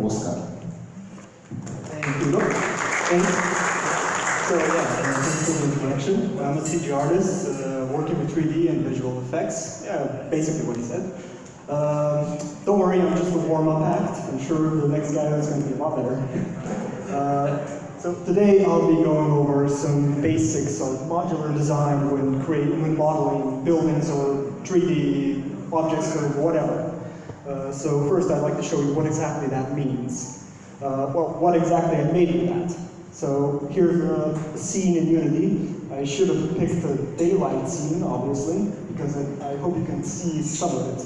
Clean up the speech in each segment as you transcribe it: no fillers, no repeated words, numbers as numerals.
Oskar. Thank you. So yeah, thanks for the introduction. I'm a CG artist working with 3D and visual effects. Yeah, basically what he said. Don't worry, I'm just a warm-up act. I'm sure the next guy is going to be a lot better. So today I'll be going over some basics of modular design when modeling buildings or 3D objects or whatever. So first I'd like to show you what exactly that means. Well, what exactly I made of that. So here's a scene in Unity. I should have picked the daylight scene, obviously, because I hope you can see some of it.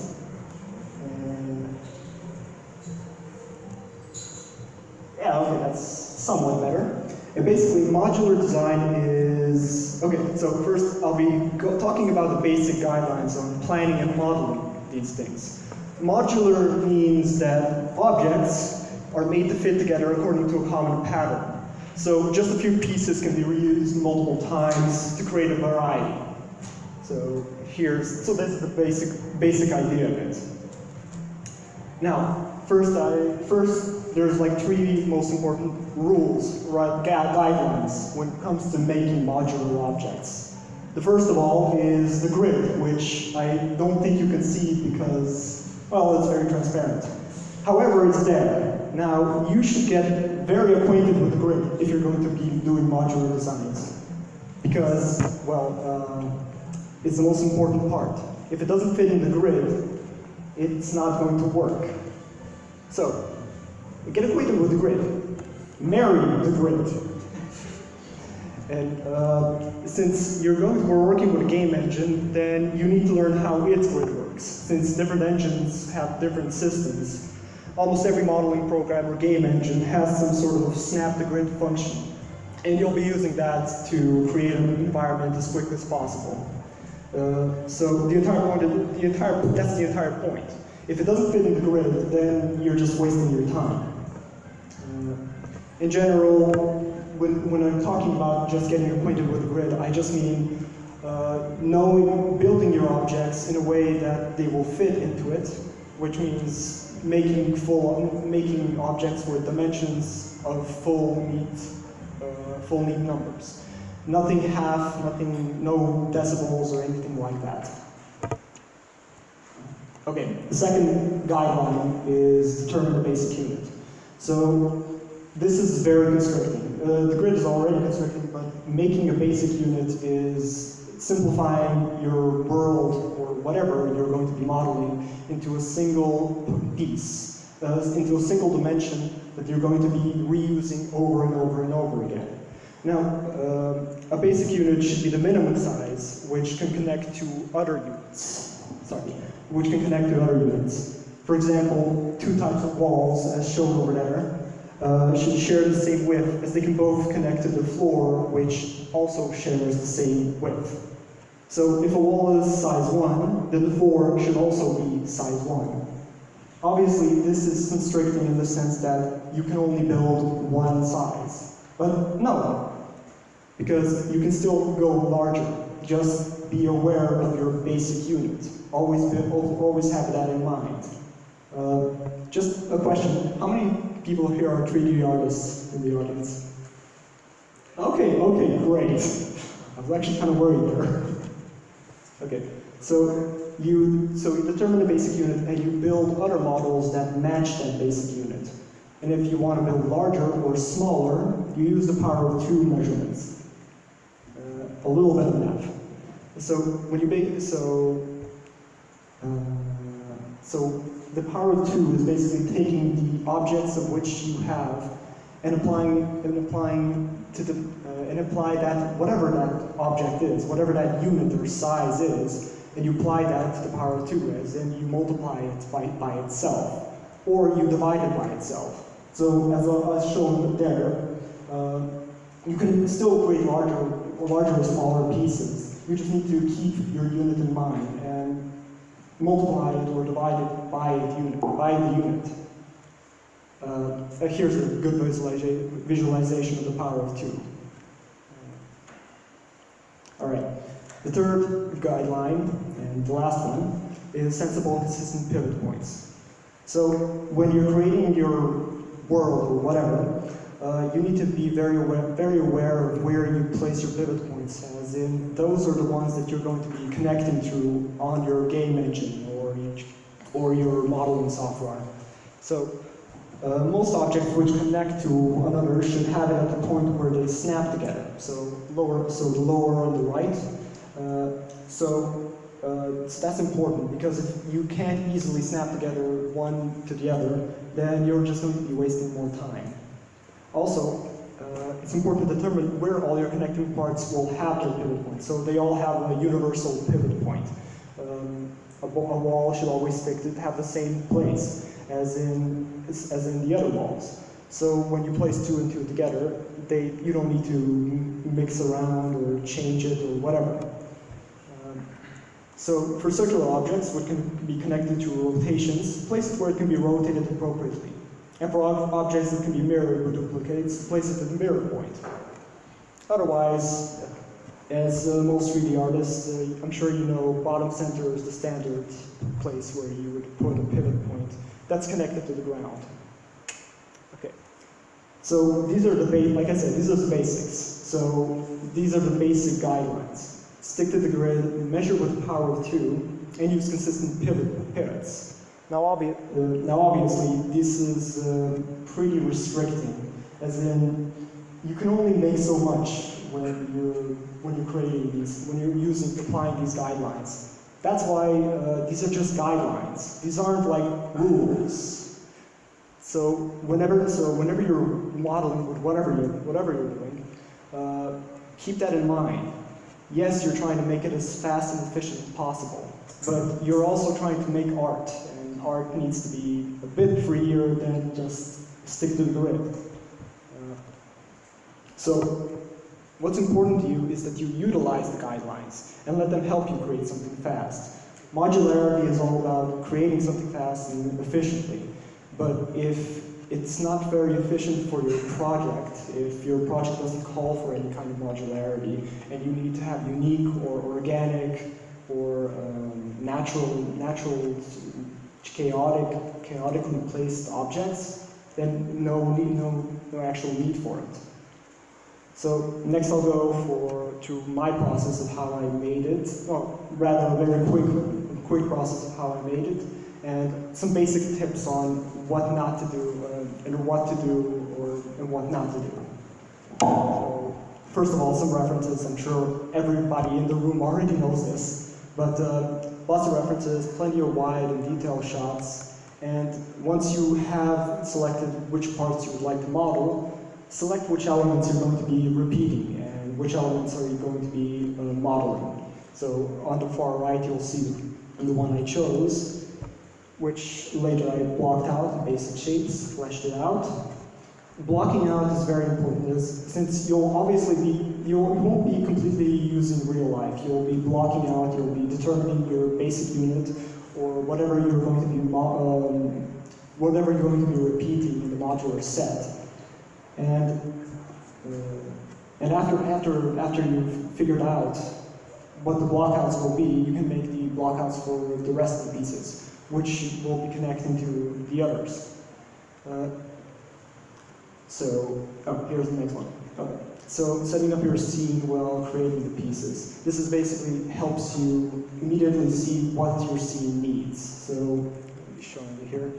Yeah, okay, that's somewhat better. And basically, modular design is... Okay, so first I'll be talking about the basic guidelines on planning and modeling these things. Modular means that objects are made to fit together according to a common pattern. So just a few pieces can be reused multiple times to create a variety. So this is the basic idea of it. Now, first there's like three most important rules, right, guidelines when it comes to making modular objects. The first of all is the grid, which I don't think you can see because, well, it's very transparent. However, it's there. Now, you should get very acquainted with the grid if you're going to be doing modular designs. Because, well, it's the most important part. If it doesn't fit in the grid, it's not going to work. So, get acquainted with the grid. Marry the grid. And since we're working with a game engine, then you need to learn how its grid works. Since different engines have different systems, almost every modeling program or game engine has some sort of snap the grid function. And you'll be using that to create an environment as quick as possible. So that's the entire point. If it doesn't fit in the grid, then you're just wasting your time. In general, when I'm talking about just getting acquainted with the grid, I just mean building your objects in a way that they will fit into it, which means making objects with dimensions of full neat numbers. Nothing half, no decibels or anything like that. Okay, the second guideline is determine the basic unit. So this is very constricting. The grid is already constricting, but making a basic unit is simplifying your world or whatever you're going to be modeling into a single piece, into a single dimension that you're going to be reusing over and over and over again. Now, a basic unit should be the minimum size, which can connect to other units. For example, two types of walls, as shown over there, should share the same width, as they can both connect to the floor, which also shares the same width. So if a wall is size 1, then the floor should also be size 1. Obviously, this is constricting in the sense that you can only build one size. But no, because you can still go larger. Just be aware of your basic unit. Always have that in mind. Just a question, how many people here are 3D artists in the audience? Okay, great. I was actually kind of worried there. Okay, so you determine the basic unit and you build other models that match that basic unit. And if you want to build larger or smaller, you use the power of 2 measurements. A little bit of math. So when you so the power of 2 is basically taking the objects of which you have and apply that whatever that object is, whatever that unit or size is, and you apply that to the power of 2 as, and you multiply it by itself, or you divide it by itself. So as shown there, you can still create larger or smaller pieces. You just need to keep your unit in mind and multiply it or divide it by the unit. Here's a good visualization of the power of 2. All right. The third guideline, and the last one, is sensible and consistent pivot points. So when you're creating your world or whatever, you need to be very aware of where you place your pivot points, as in those are the ones that you're going to be connecting to on your game engine or your modeling software. So most objects which connect to another should have it at the point where they snap together. So the lower on the right. So that's important, because if you can't easily snap together one to the other, then you're just going to be wasting more time. Also, it's important to determine where all your connecting parts will have their pivot point. So they all have a universal pivot point. A wall should always have the same place as in the other walls. So when you place 2 and 2 together, you don't need to mix around or change it or whatever. So for circular objects, which can be connected to rotations, place it where it can be rotated appropriately. And for objects that can be mirrored or duplicates, place it at the mirror point. Otherwise, as most 3D artists, I'm sure you know, bottom center is the standard place where you would put a pivot point. That's connected to the ground. Okay. So these are like I said, these are the basics. So these are the basic guidelines. Stick to the grid, measure with a power of 2, and use consistent pivots. Now obviously, this is pretty restricting, as in, you can only make so much when you're creating these, when you're applying these guidelines. That's why these are just guidelines. These aren't like rules. So whenever you're modeling with whatever you're doing, keep that in mind. Yes, you're trying to make it as fast and efficient as possible, but you're also trying to make art, and art needs to be a bit freer than just stick to the grid. So what's important to you is that you utilize the guidelines and let them help you create something fast. Modularity is all about creating something fast and efficiently, but if it's not very efficient for your project, if your project doesn't call for any kind of modularity, and you need to have unique or organic or natural, chaotically placed objects, then no actual need for it. So next I'll go to my process of how I made it, or rather a very quick process of how I made it, and some basic tips on what not to do, and what to do, and what not to do. So, first of all, some references. I'm sure everybody in the room already knows this, but lots of references, plenty of wide and detailed shots, and once you have selected which parts you would like to model, select which elements you're going to be repeating and which elements are you going to be modeling. So on the far right, you'll see the one I chose, which later I blocked out in basic shapes, fleshed it out. Blocking out is very important, since you won't be completely using real life. You'll be blocking out, you'll be determining your basic unit, or whatever you're going to be repeating in the modular set. And after you've figured out what the blockouts will be, you can make the blockouts for the rest of the pieces, which will be connecting to the others. Here's the next one. Okay. So setting up your scene while creating the pieces. This is basically helps you immediately see what your scene needs. So let me show you here.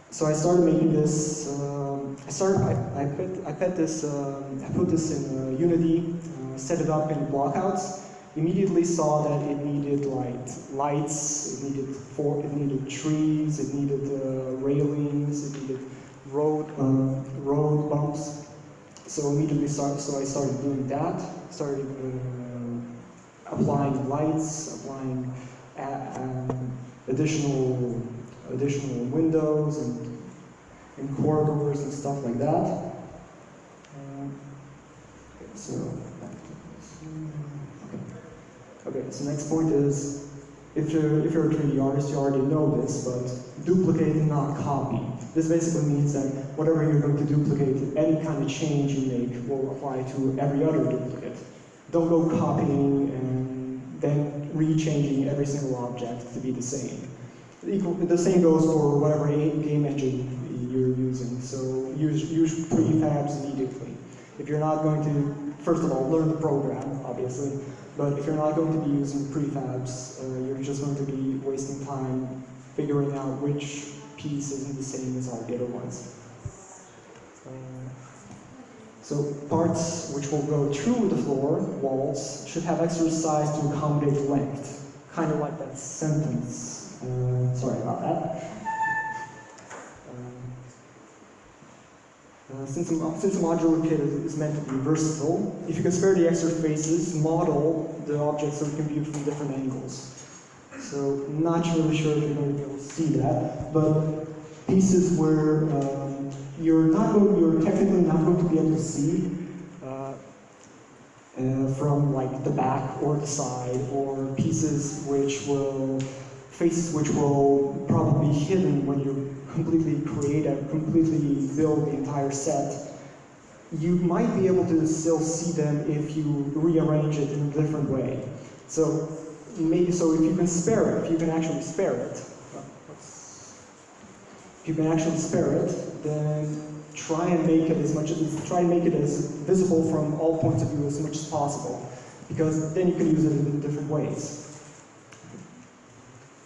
So I started making this. I put this in Unity, set it up in blockouts. Immediately saw that it needed lights, it needed trees, it needed railings, it needed road bumps. So I started doing that. Started applying lights, applying additional windows and corridors and stuff like that. Okay, so next point is, if you're a 3D artist, you already know this, but duplicate and not copy. This basically means that whatever you're going to duplicate, any kind of change you make will apply to every other duplicate. Don't go copying and then rechanging every single object to be the same. The same goes for whatever game engine you're using. So use prefabs immediately. If you're not going to, first of all, learn the program, obviously, but if you're not going to be using prefabs, you're just going to be wasting time figuring out which piece isn't the same as all the other ones. So parts which will go through the floor, walls, should have extra size to accommodate length. Kind of like that sentence. Sorry about that. Since a modular kit is meant to be versatile, if you can spare the extra faces, model the object so it can be viewed from different angles. So, not really sure if you're going to be able to see that, but pieces where you're technically not going to be able to see from like the back or the side, or faces which will probably be hidden when you completely build the entire set. You might be able to still see them if you rearrange it in a different way. So if you can spare it, if you can actually spare it, then try and make it as visible from all points of view as much as possible, because then you can use it in different ways.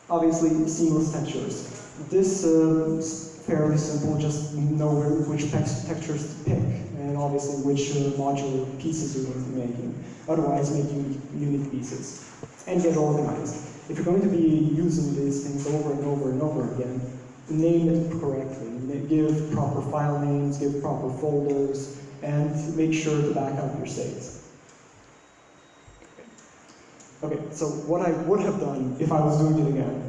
Obviously, seamless textures. This is fairly simple, just know which textures to pick, and obviously which modular pieces you're going to be making. Otherwise, make unique pieces. And get organized. If you're going to be using these things over and over and over again, name it correctly. Give proper file names, give proper folders, and make sure to back up your saves. Okay, so what I would have done if I was doing it again,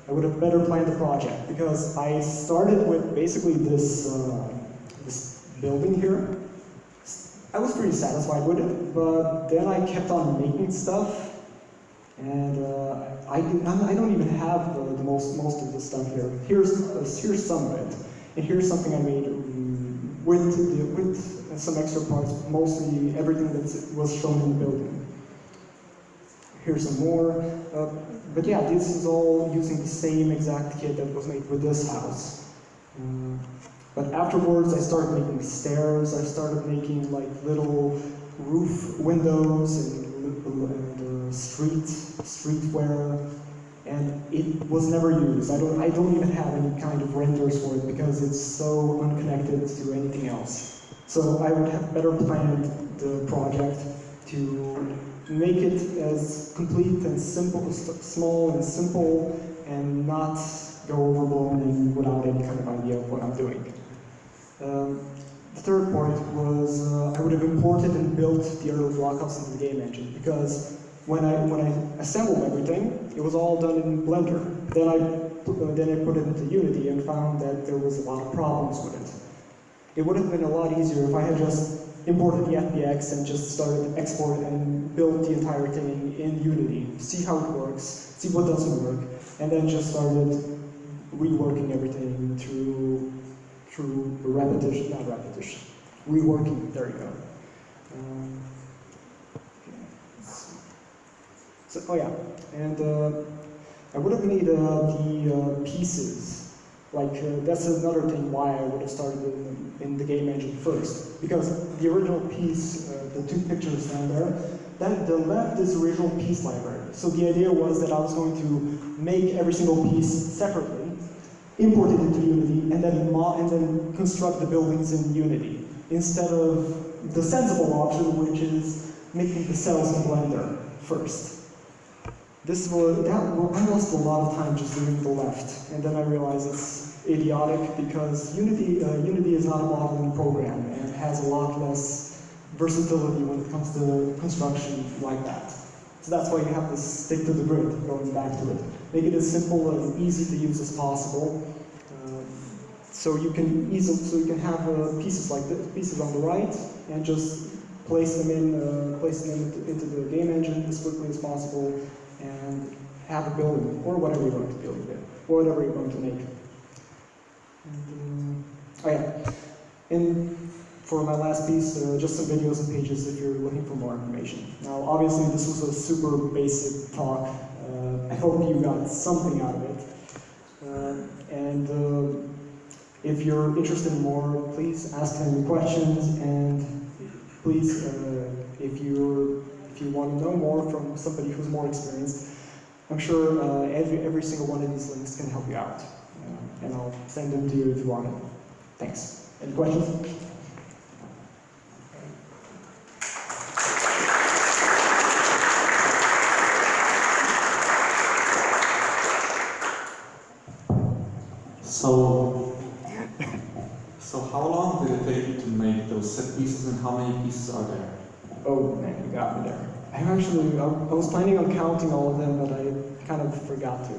I would have better planned the project, because I started with basically this building here. I was pretty satisfied with it, but then I kept on making stuff, and I don't even have most of the stuff here. Here's some of it, and here's something I made with some extra parts, mostly everything that was shown in the building. Here's some more, but yeah, this is all using the same exact kit that was made with this house. But afterwards, I started making stairs. I started making like little roof windows and streetwear, and it was never used. I don't even have any kind of renders for it because it's so unconnected to anything else. So I would have better planned the project to make it as complete and simple, small and simple, and not go overboard and without any kind of idea of what I'm doing. The third point was I would have imported and built the early blockhouse into the game engine, because when I assembled everything, it was all done in Blender. Then I put it into Unity and found that there was a lot of problems with it. It would have been a lot easier if I had just imported the FBX and just started export and built the entire thing in Unity, see how it works, see what doesn't work, and then just started reworking everything through reworking, there you go. So, oh yeah, and I would have made the pieces. That's another thing why I would have started in the game engine first. Because the original piece, the two pictures down there, the left is the original piece library. So the idea was that I was going to make every single piece separately, import it into Unity, and then construct the buildings in Unity, instead of the sensible option, which is making the cells in Blender first. I lost a lot of time just doing the left, and then I realized it's idiotic because Unity is not a modeling program and has a lot less versatility when it comes to construction like that. So that's why you have to stick to the grid, going back to it. Make it as simple and easy to use as possible. So you can have pieces like this, pieces on the right, and just place them into the game engine as quickly as possible, and have a building, or whatever you're going to build with, or whatever you're going to make. And, oh yeah, and for my last piece, just some videos and pages if you're looking for more information. Now, obviously, this was a super basic talk. I hope you got something out of it. If you're interested in more, please ask any questions, and please, if you want to know more from somebody who's more experienced, I'm sure every single one of these links can help you out, and I'll send them to you if you want it. Thanks. Any questions? So how long did it take you to make those set pieces, and how many pieces are there? Oh man, you got me there. I was planning on counting all of them, but I kind of forgot to.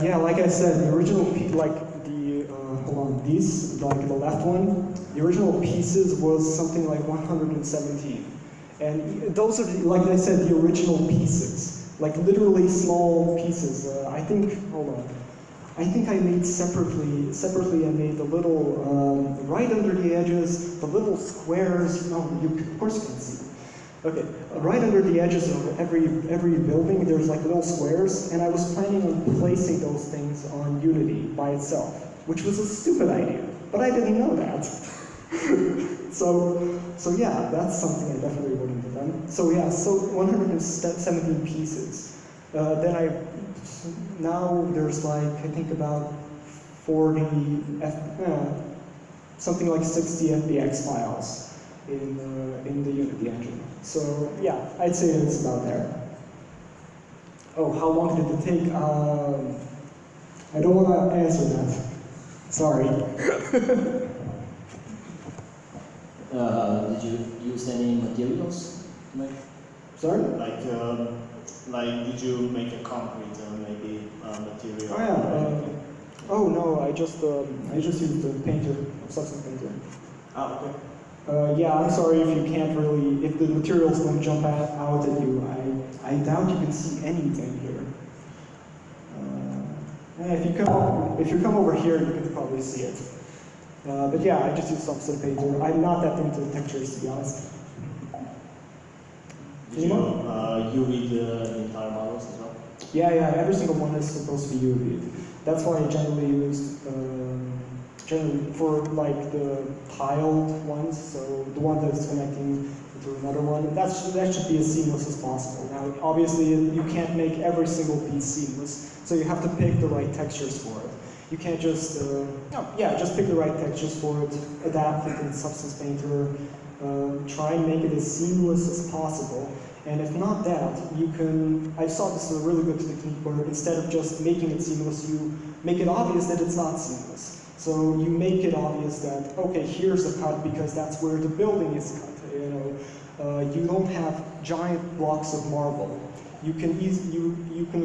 Yeah, like I said, the original hold on, these, like the left one, the original pieces was something like 117. And those are, like I said, the original pieces. Like literally small pieces. I think, hold on. I think I made separately I made the little, right under the edges, the little squares, no, of course you can see. Okay, right under the edges of every building, there's like little squares, and I was planning on placing those things on Unity by itself, which was a stupid idea, but I didn't know that. So yeah, that's something I definitely wouldn't have done. So yeah, so 117 pieces. Now there's like, I think about 40, something like 60 FBX files in the Unity engine. So yeah, I'd say it's about there. Oh, how long did it take? I don't want to answer that. Sorry. Did you use any materials? Sorry? Like, did you make a concrete maybe material? Oh yeah. Oh no, I just used the painter, substance painter. Ah, okay. Yeah, I'm sorry if you can't really, if the materials don't jump out at you. I doubt you can see anything here. If you come over here, you can probably see it. But yeah, I just use substance painter. I'm not that into textures, to be honest. Did you UV the entire models as well? Yeah, every single one is supposed to be UV. That's why I generally used, for like the tiled ones, so the one that's connecting to another one, that should be as seamless as possible. Now, obviously, you can't make every single piece seamless, so you have to pick the right textures for it. You can't just, just pick the right textures for it, adapt it in Substance Painter, try and make it as seamless as possible. And if not that, you can, I saw this is a really good technique where instead of just making it seamless, you make it obvious that it's not seamless. So you make it obvious that, okay, here's the cut because that's where the building is cut. You don't have giant blocks of marble. You can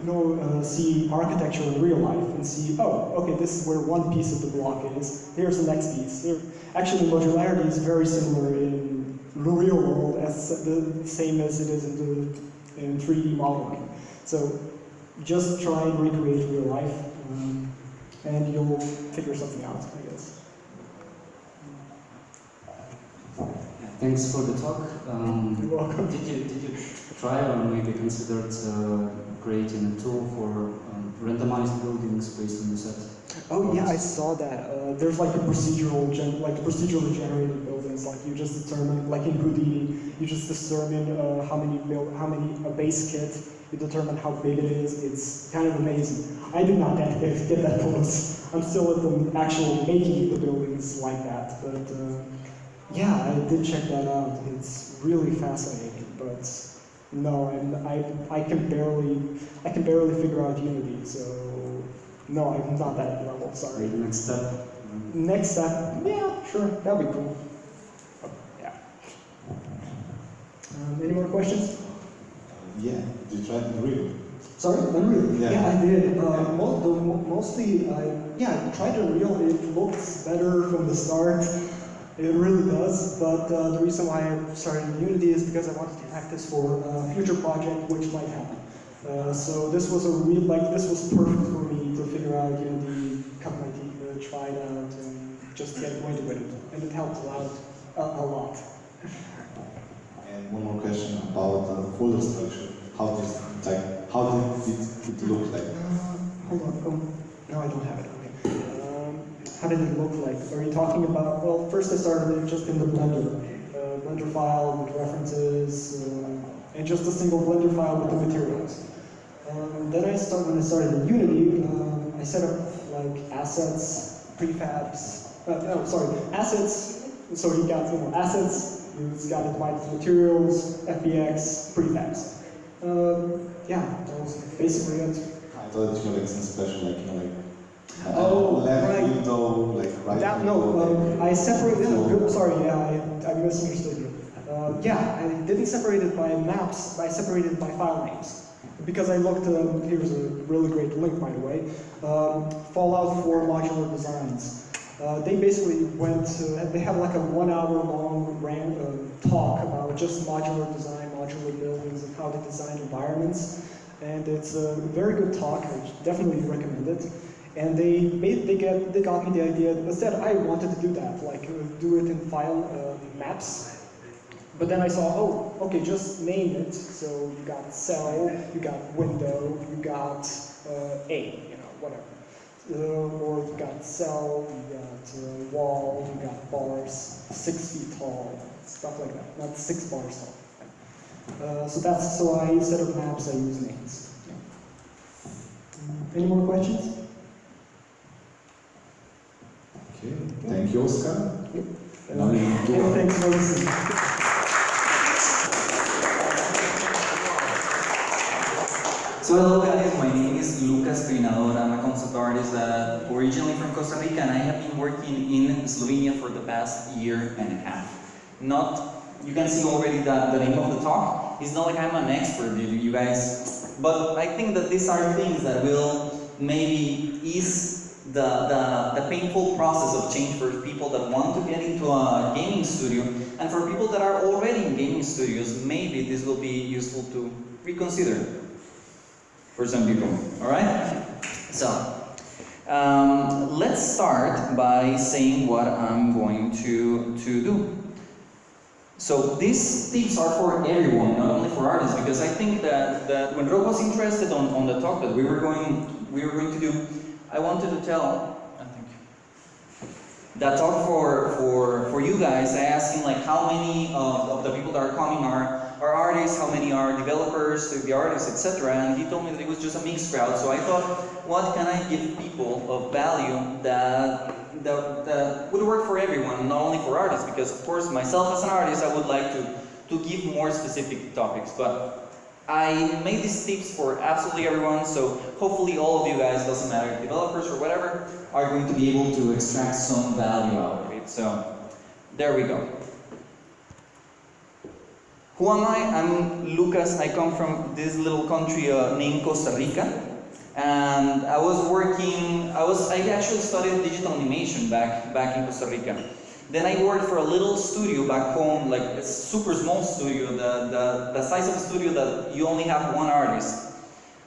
go see architecture in real life and see, oh, okay, this is where one piece of the block is. Here's the next piece. Actually, modularity is very similar in the real world as the same as it is in 3D modeling. So just try and recreate real life, and you'll figure something out, I guess. Thanks for the talk. You're welcome. Did you try or maybe considered creating a tool for randomized buildings based on the set? Oh yeah, I saw that. There's like a procedurally generated buildings. Like you just determine, like in Houdini, you just determine how many a base kit. You determine how big it is. It's kind of amazing. I did not get that close. I'm still at the actual making the buildings like that. But yeah, I did check that out. It's really fascinating. But no, I can barely figure out Unity. So no, I'm not that level. Sorry. Next step. Next step. Yeah, sure. That'd be cool. Yeah. Any more questions? Yeah, did you try Unreal? Sorry, Unreal? Yeah. I did. Mostly, I tried Unreal. It looks better from the start. It really does. But the reason why I started Unity is because I wanted to practice for a future project, which might happen. So this was this was perfect for me to figure out Unity, cut my teeth, try it out, and just get acquainted with it. And it helped a lot. And one more question about the folder structure. How did it look like? Hold on. No, I don't have it. Okay. how did it look like? Are you talking about, well, first I started it just in the Blender. Blender file with references, and just a single Blender file with the materials. Then when I started in Unity, I set up like assets, prefabs, assets, so you got assets, you got it divided into materials, FBX, prefabs. Yeah, that was basically it. I thought that you were like some special, Right. window, right That, window. no, I separated, I misunderstood you. Yeah, I didn't separate it by maps, I separated it by file names. Because I looked, here's a really great link by the way, Fallout 4 Modular Designs. They basically they have like a 1 hour long talk about just modular design, modular buildings, and how to design environments. And it's a very good talk, I definitely recommend it. And they got me the idea, instead I wanted to do that, like do it in file maps. But then I saw, oh, okay, just name it. So you got cell, you got window, you got A, whatever. Or you got cell, you got wall, you got bars, 6 feet tall, stuff like that. Not 6 bars tall. So I, instead of maps, I use names. Yeah. Any more questions? Okay, thank you, Oskar. Yep. Now we do Thanks for listening. So hello guys, my name is Lucas Peinador. I'm a concept artist originally from Costa Rica, and I have been working in Slovenia for the past year and a half. You can see already the name of the talk. It's not like I'm an expert, you guys, but I think that these are things that will maybe ease the painful process of change for people that want to get into a gaming studio, and for people that are already in gaming studios, maybe this will be useful to reconsider for some people. All right? So, let's start by saying what I'm going to do. So these tips are for everyone, not only for artists, because I think that when Rob was interested on the talk that we were going to do, I wanted to tell, that talk for you guys. I asked him like how many of the people that are coming are artists, how many are developers, the artists, etc. And he told me that it was just a mixed crowd. So I thought, what can I give people of value that would work for everyone, not only for artists? Because of course, myself as an artist, I would like to give more specific topics, but I made these tips for absolutely everyone, so hopefully all of you guys, doesn't matter, developers or whatever, are going to be able to extract some value out of it. So, there we go. Who am I? I'm Lucas. I come from this little country named Costa Rica. And I actually studied digital animation back in Costa Rica. Then I worked for a little studio back home, like a super small studio, the size of a studio that you only have one artist.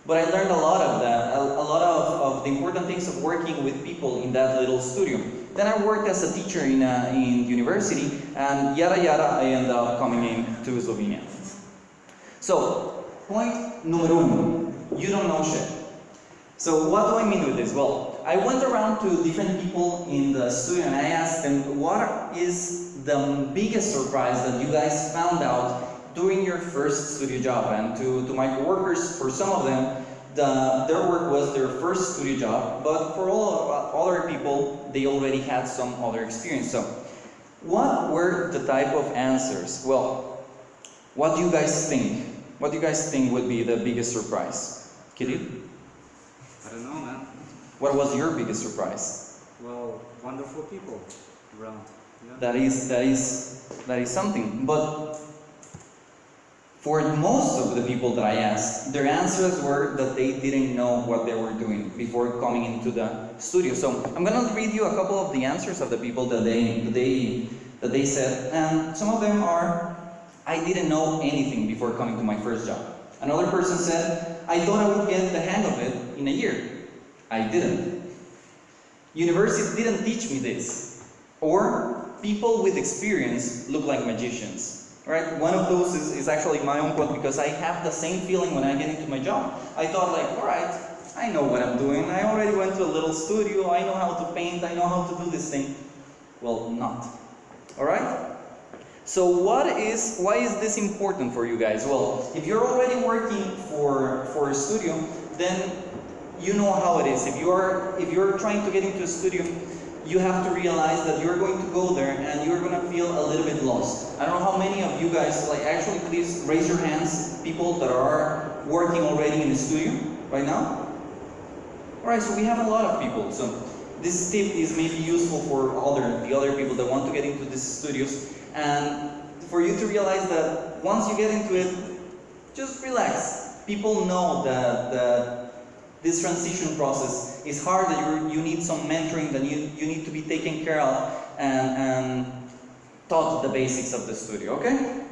But I learned a lot of that, a lot of the important things of working with people in that little studio. Then I worked as a teacher in university, and yada yada, I ended up coming into Slovenia. So, point numero uno, you don't know shit. So what do I mean with this? Well, I went around to different people in the studio and I asked them, what is the biggest surprise that you guys found out during your first studio job? And to my coworkers, for some of them, their work was their first studio job, but for all other people, they already had some other experience. So, what were the type of answers? Well, what do you guys think? What do you guys think would be the biggest surprise? Kirill? I don't know, man. What was your biggest surprise? Well, wonderful people around. Yeah. That is something. But for most of the people that I asked, their answers were that they didn't know what they were doing before coming into the studio. So I'm gonna read you a couple of the answers of the people that they said, and some of them are, I didn't know anything before coming to my first job. Another person said, I thought I would get the hang of it in a year. I didn't. University didn't teach me this. Or, people with experience look like magicians. Right? One of those is actually my own quote, because I have the same feeling when I get into my job. I thought like, alright, I know what I'm doing. I already went to a little studio. I know how to paint. I know how to do this thing. Well, not. All right? So why is this important for you guys? Well, if you're already working for a studio, then you know how it is. If you're trying to get into a studio, you have to realize that you're going to go there and you're going to feel a little bit lost. I don't know how many of you guys, like, actually please raise your hands, people that are working already in the studio right now. Alright, so we have a lot of people. So this tip is maybe useful for the other people that want to get into these studios, and for you to realize that once you get into it, just relax. People know that this transition process is hard, that you need some mentoring, that you need to be taken care of and taught the basics of the studio, okay?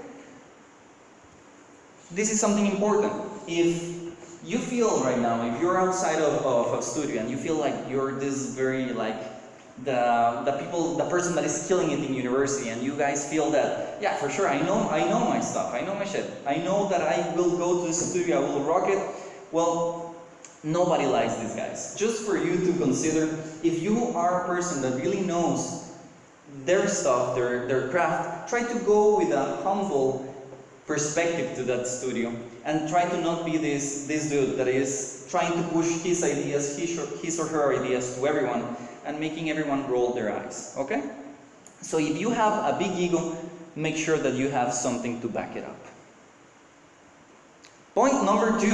This is something important. If you feel right now, if you're outside of a studio and you feel like you're this very, like, the person that is killing it in university, and you guys feel that, yeah, for sure, I know my stuff, I know my shit, I know that I will go to the studio, I will rock it. Well, nobody likes these guys. Just for you to consider, if you are a person that really knows their stuff, their craft, try to go with a humble perspective to that studio, and try to not be this dude that is trying to push his ideas, his or her ideas to everyone, and making everyone roll their eyes, okay? So if you have a big ego, make sure that you have something to back it up. Point number 2,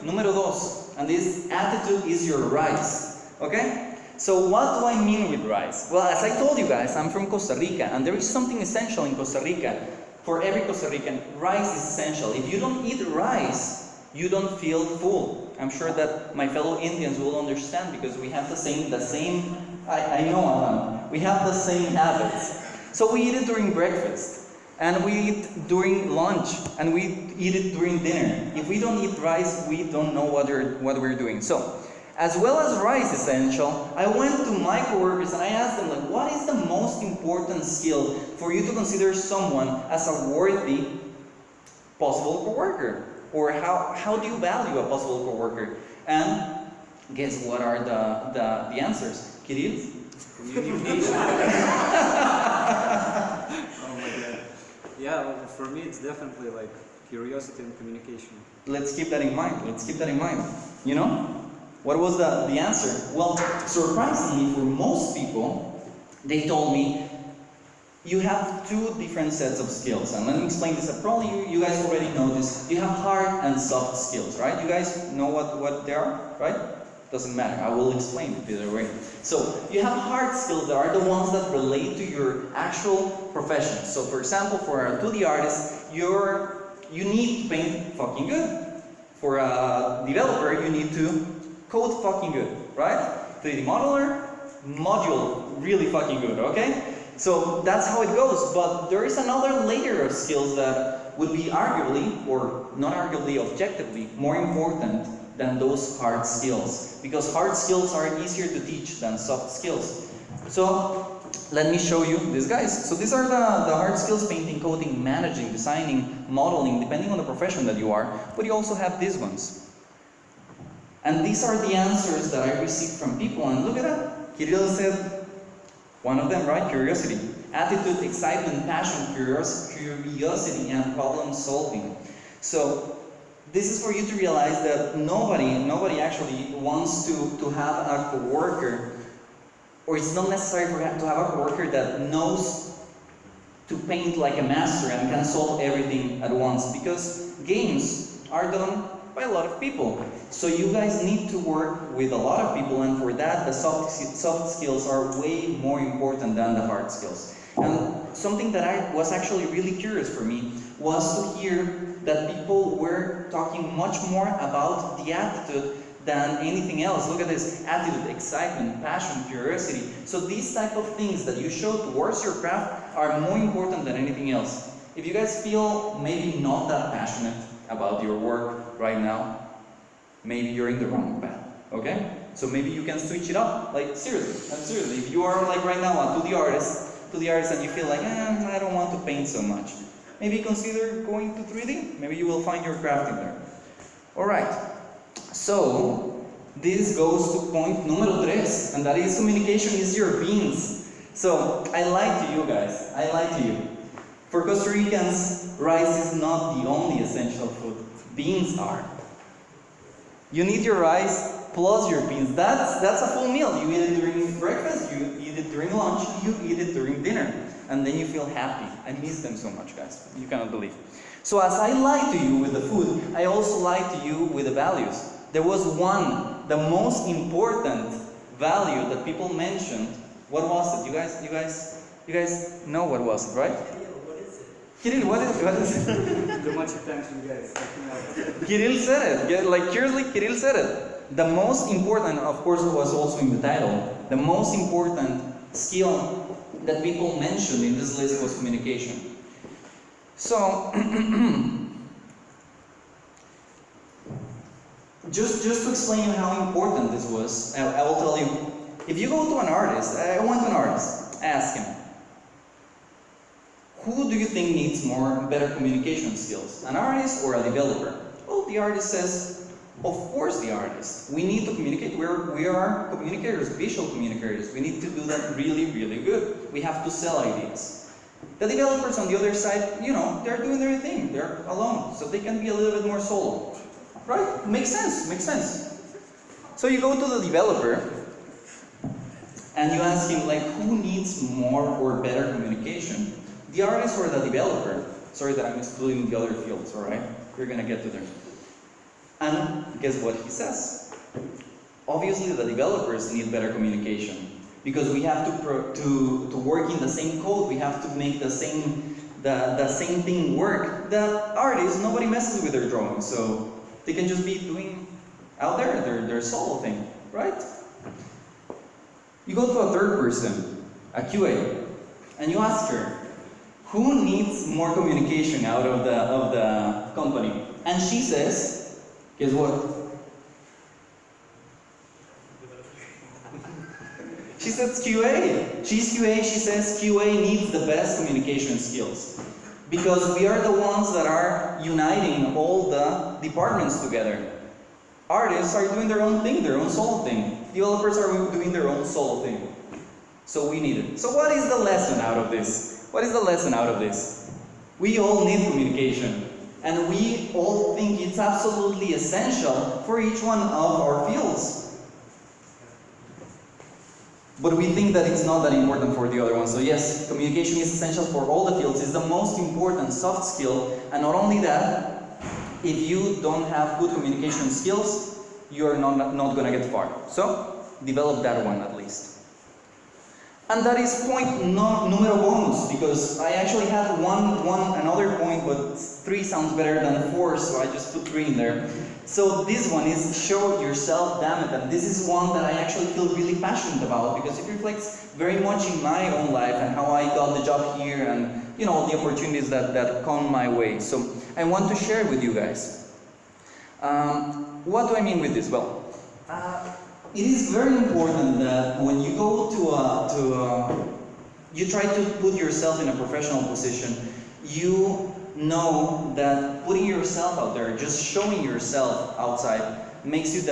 número 2, and this attitude is your rise, okay? So what do I mean with rise? Well, as I told you guys, I'm from Costa Rica, and there is something essential in Costa Rica. For every Costa Rican, rice is essential. If you don't eat rice, you don't feel full. I'm sure that my fellow Indians will understand, because we have the same, I know, we have the same habits. So we eat it during breakfast, and we eat during lunch, and we eat it during dinner. If we don't eat rice, we don't know what we're doing. So, as well as rice essential, I went to my coworkers and I asked them, like, what is the most important skill for you to consider someone as a worthy possible coworker? Or how do you value a possible coworker? And guess what are the answers? Kirill? Communication. Oh my god. Yeah, well, for me it's definitely like curiosity and communication. Let's keep that in mind. Let's keep that in mind. You know? What was the answer? Well, surprisingly, for most people, they told me, you have 2 different sets of skills. And let me explain this. Probably you guys already know this. You have hard and soft skills, right? You guys know what they are, right? Doesn't matter. I will explain it either way. So, you have hard skills that are the ones that relate to your actual profession. So, for example, for a 2D artist, you need to paint fucking good. For a developer, you need to code fucking good, right? 3D modeler, module really fucking good, okay? So that's how it goes, but there is another layer of skills that would be arguably, or not arguably, objectively, more important than those hard skills. Because hard skills are easier to teach than soft skills. So let me show you these guys. So these are the hard skills: painting, coding, managing, designing, modeling, depending on the profession that you are. But you also have these ones. And these are the answers that I received from people, and look at that. Kirill said one of them, right? Curiosity. Attitude, excitement, passion, curiosity, and problem solving. So this is for you to realize that nobody actually wants to have a coworker, or it's not necessary to have a coworker that knows to paint like a master and can solve everything at once, because games are done by a lot of people. So you guys need to work with a lot of people, and for that the soft skills are way more important than the hard skills. And something that I was actually really curious for me was to hear that people were talking much more about the attitude than anything else. Look at this: attitude, excitement, passion, curiosity. So these type of things that you show towards your craft are more important than anything else. If you guys feel maybe not that passionate about your work right now, maybe you're in the wrong path, okay? So maybe you can switch it up, like seriously, if you are like right now a 2D artist and you feel like, I don't want to paint so much, maybe consider going to 3D, maybe you will find your craft in there. Alright, so This goes to point número 3, and that is communication is your beans. So, I lied to you guys. I lied to you. For Costa Ricans, rice is not the only essential food. Beans are. You need your rice plus your beans. That's a full meal. You eat it during breakfast, you eat it during lunch, you eat it during dinner. And then you feel happy. I miss them so much, guys. You cannot believe. So as I lied to you with the food, I also lied to you with the values. There was one, the most important value that people mentioned. What was it? You guys know what was it, right? Kirill, what is it? Too much attention, guys. Kirill said it. Like, seriously, Kirill said it. The most important, of course, it was also in the title, the most important skill that people mentioned in this list was communication. So, just to explain you how important this was, I will tell you, if you go to an artist, I went to an artist, ask him, who do you think needs better communication skills, an artist or a developer? Well, the artist says, of course the artist. We need to communicate. We are communicators, visual communicators. We need to do that really, really good. We have to sell ideas. The developers on the other side, you know, they're doing their thing. They're alone, so they can be a little bit more solo. Right? Makes sense, makes sense. So you go to the developer, and you ask him, like, who needs more or better communication? The artist or the developer? Sorry that I'm excluding the other fields, alright? We're gonna get to them. And guess what he says? Obviously the developers need better communication because we have to work in the same code, we have to make the same thing work. The artists, nobody messes with their drawings, so they can just be doing out there their solo thing, right? You go to a third person, a QA, and you ask her, who needs more communication out of the company? And she says, guess what? She says QA. She's QA, she says QA needs the best communication skills. Because we are the ones that are uniting all the departments together. Artists are doing their own thing, their own solo thing. Developers are doing their own solo thing. So we need it. So what is the lesson out of this? What is the lesson out of this? We all need communication. And we all think it's absolutely essential for each one of our fields. But we think that it's not that important for the other one. So yes, communication is essential for all the fields. It's the most important soft skill. And not only that, if you don't have good communication skills, you're not going to get far. So develop that one at least. And that is point numero bonus, because I actually had another point, but 3 sounds better than 4, so I just put 3 in there. So this one is show yourself, damn it, and this is one that I actually feel really passionate about, because it reflects very much in my own life and how I got the job here and, you know, the opportunities that come my way. So I want to share with you guys. What do I mean with this? Well, it is very important that when you go you try to put yourself in a professional position, you know that putting yourself out there, just showing yourself outside, makes you is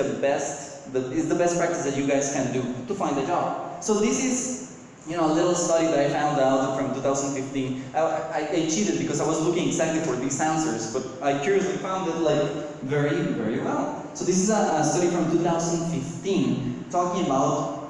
the best practice that you guys can do to find a job. So this is, you know, a little study that I found out from 2015. I cheated because I was looking exactly for these answers, but I curiously found it like very, very well. So this is a study from 2015 talking about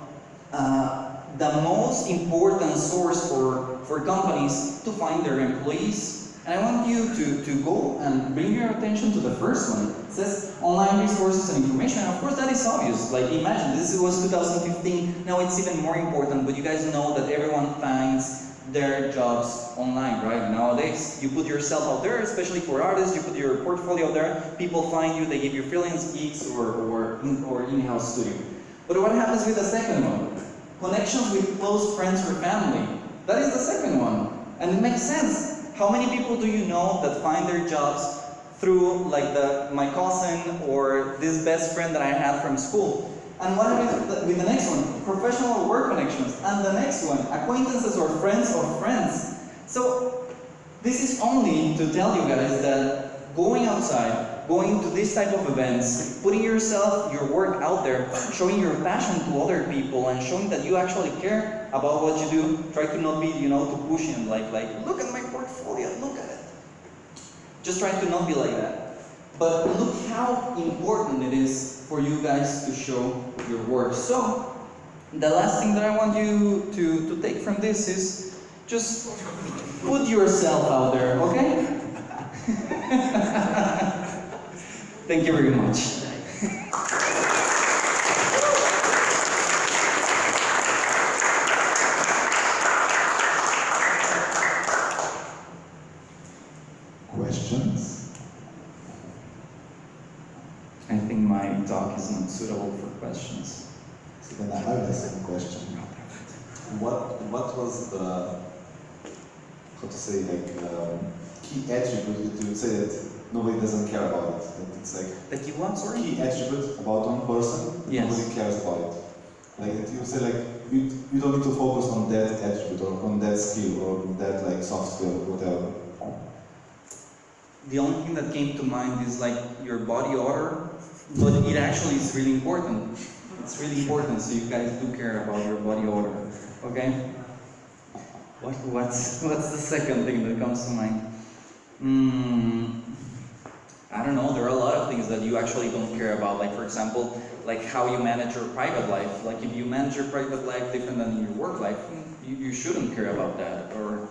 the most important source for companies to find their employees. And I want you to go and bring your attention to the first one. It says online resources and information. And of course that is obvious. Like imagine, this was 2015, now it's even more important, but you guys know that everyone finds their jobs online, right? Nowadays, you put yourself out there, especially for artists, you put your portfolio out there, people find you, they give you freelance gigs or in-house studio. But what happens with the second one? Connections with close friends or family. That is the second one. And it makes sense. How many people do you know that find their jobs through like my cousin or this best friend that I had from school? And what happens with the next one? Professional work connections. And the next one, acquaintances or friends of friends. So this is only to tell you guys that going outside, going to this type of events, putting yourself, your work out there, showing your passion to other people, and showing that you actually care about what you do. Try to not be, too pushy and like, look at my portfolio, look at it. Just try to not be like that. But look how important it is for you guys to show your work. So, the last thing that I want you to take from this is just put yourself out there, okay? Thank you very much. Questions? I think my talk is not suitable for questions. So then I have the second question. What was the, how to say, key attribute that you would say that nobody doesn't care about it? That it's like That you want, sorry? key attribute about one person that Yes. nobody cares about it. Like that you say you don't need to focus on that attribute or on that skill or on that soft skill or whatever. The only thing that came to mind is your body odor, but it actually is really important. It's really important, so you guys do care about your body odor, okay? What's the second thing that comes to mind? I don't know, there are a lot of things that you actually don't care about, for example, how you manage your private life. If you manage your private life different than your work life, you shouldn't care about that, or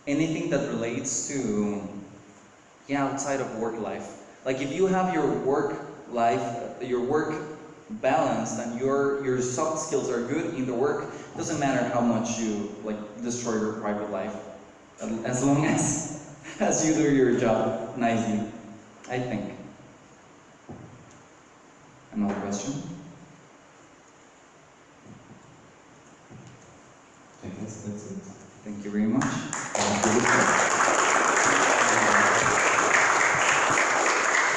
anything that relates to outside of work life. If you have your work life, your work balanced, and your soft skills are good in the work, doesn't matter how much you destroy your private life, as long as you do your job nicely, I think. Another question? I guess that's it. Thank you very much. Thank you.